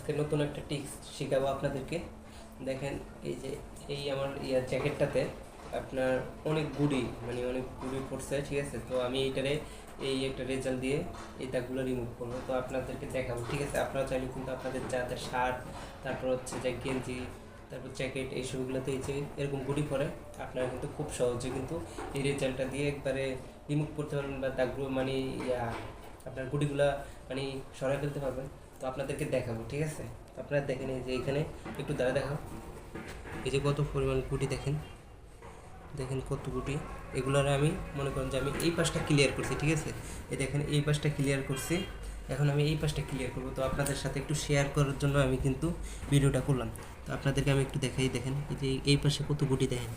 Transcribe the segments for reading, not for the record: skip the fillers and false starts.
আজকে নতুন একটা টিপস শেখাবো আপনাদেরকে। দেখেন এই যে এই আমার জ্যাকেটটাতে আপনার অনেক গুড়ি পড়ছে, ঠিক আছে। তো আমি এইটারে এই একটা রেজাল্ট দিয়ে এই দাগগুলো রিমুভ করবো, তো আপনাদেরকে দেখাবো, ঠিক আছে। আপনারা চাইলে কিন্তু আপনাদের যাদের শার্ট, তারপর হচ্ছে যে গেঞ্জি, তারপর জ্যাকেট, এইসবগুলোতে এই যে এরকম গুড়ি পরে, আপনারা কিন্তু খুব সহজে কিন্তু এই রেজাল্টটা দিয়ে একবারে রিমুভ করতে পারবেন, বা দাগগুলো আপনার গুটিগুলা সরাই ফেলতে পারবেন। তো আপনাদেরকে দেখাবো, ঠিক আছে। তো আপনারা দেখেন এই যে এখানে একটু দাঁড়া দেখাও, এই যে কত পরিমাণ গুটি দেখেন, দেখেন কত গুটি। এগুলোর আমি মনে করেন যে আমি এই পাশটা ক্লিয়ার করছি, ঠিক আছে। এই দেখেন এই পাশটা ক্লিয়ার করছি, এখন আমি এই পাশটা ক্লিয়ার করবো। তো আপনাদের সাথে একটু শেয়ার করার জন্য আমি কিন্তু ভিডিওটা করলাম। তো আপনাদেরকে আমি একটু দেখাই, দেখেন এই যে এই পাশে কত গুটি দেখেন,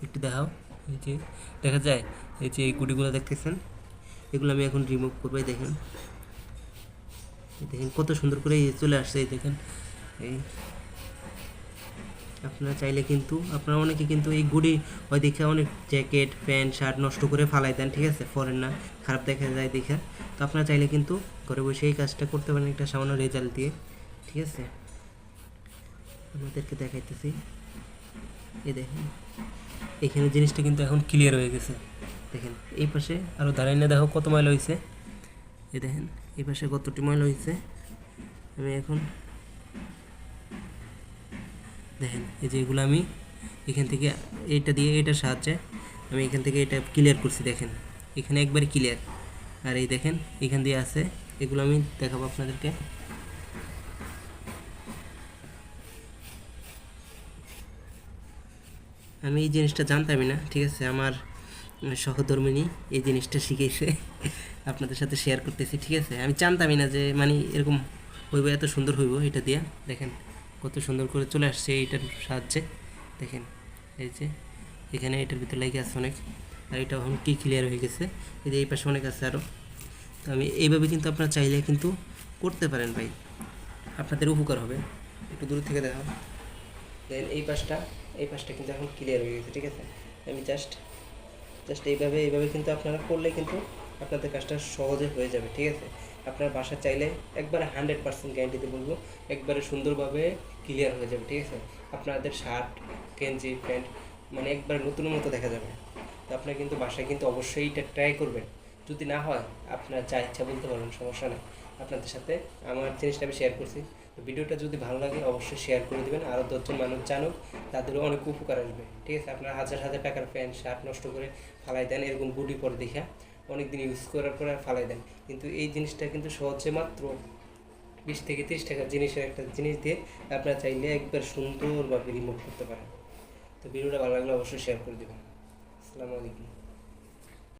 একটু দেখাও। এই যে দেখা যায় এই যে এই গুটিগুলো দেখতেছেন, এগুলো আমি এখন রিমুভ করবো। দেখেন দেখেন কত সুন্দর করে চলে আসছে, এই দেখেন। এই আপনারা চাইলে কিন্তু আপনারা অনেকে কিন্তু এই গুড়ি ওই দেখে অনেক জ্যাকেট, প্যান্ট, শার্ট নষ্ট করে ফালাই দেন, ঠিক আছে, ফরেন না, খারাপ দেখা যায় দেখে। তো আপনারা চাইলে কিন্তু ঘরে বসে এই কাজটা করতে পারেন একটা সামান্য রেজাল্ট দিয়ে, ঠিক আছে। আমাদেরকে দেখাইতেছি, এই দেখেন এখানে জিনিসটা কিন্তু এখন ক্লিয়ার হয়ে গেছে। দেখেন এই পাশে আরও দাঁড়াই না, দেখো কত ময়লা হয়েছে। এই দেখেন এই পাশে কতটি ময়লা হয়েছে। আমি এখন দেখেন এই যে এগুলো আমি এখান থেকে এইটা দিয়ে এটার সাহায্যে আমি এখান থেকে এটা ক্লিয়ার করছি। দেখেন এখানে একবারে ক্লিয়ার, আর এই দেখেন এখান দিয়ে আছে, এগুলো আমি দেখাবো আপনাদেরকে। আমি এই জিনিসটা জানতামই না, ঠিক আছে, আমার সহধর্মিনী এই জিনিসটা শিখেছে, আপনাদের সাথে শেয়ার করতেছি, ঠিক আছে। আমি জানতামই না যে এরকম হইব, এত সুন্দর হইব। এটা দিয়ে দেখেন কত সুন্দর করে চলে আসছে এইটার সাহায্যে। দেখেন এই যে এখানে এটার ভিতরে লেগে আছে অনেক, আর এটা এখন কি ক্লিয়ার হয়ে গেছে। এই যে এই পাশে অনেক আছে আরও। তো আমি এইভাবে কিন্তু আপনারা চাইলে কিন্তু করতে পারেন ভাই, আপনাদের উপকার হবে। একটু দূর থেকে দেখাও, দেন এই পাশটা কিন্তু এখন ক্লিয়ার হয়ে গেছে, ঠিক আছে। আমি জাস্ট এইভাবে কিন্তু আপনারা করলে কিন্তু আপনাদের কাজটা সহজে হয়ে যাবে, ঠিক আছে। আপনার বাসা চাইলে একবারে 100% গ্যারান্টিতে বলবো, একবারে সুন্দরভাবে ক্লিয়ার হয়ে যাবে, ঠিক আছে। আপনাদের শার্ট, গেঞ্জি, প্যান্ট একবার নতুনের মতো দেখা যাবে। তো আপনারা কিন্তু বাসায় কিন্তু অবশ্যই এটা ট্রাই করবেন। যদি না হয় আপনার যা ইচ্ছা বলতে পারবেন, সমস্যা নেই। আপনাদের সাথে আমার জিনিসটা আমি শেয়ার করছি। তো ভিডিওটা যদি ভালো লাগে অবশ্যই শেয়ার করে দেবেন, আরও 10জন মানুষ জানুক, তাদেরও অনেক উপকার আসবে, ঠিক আছে। আপনারা হাজার হাজার টাকার প্যান্ট, শার্ট নষ্ট করে ফালাই দেন, এরকম গুটি পরে দেখা অনেক দিন ইউজ করার পরে ফালাই দেন। কিন্তু এই জিনিসটা কিন্তু সহজে মাত্র 20 থেকে 30 টাকার জিনিসের একটা জিনিস দিয়ে আপনারা চাইলে একবার সুন্দরভাবে রিমুভ করতে পারেন। তো ভিডিওটা ভালো লাগলে অবশ্যই শেয়ার করে দেবেন। আসসালামু আলাইকুম।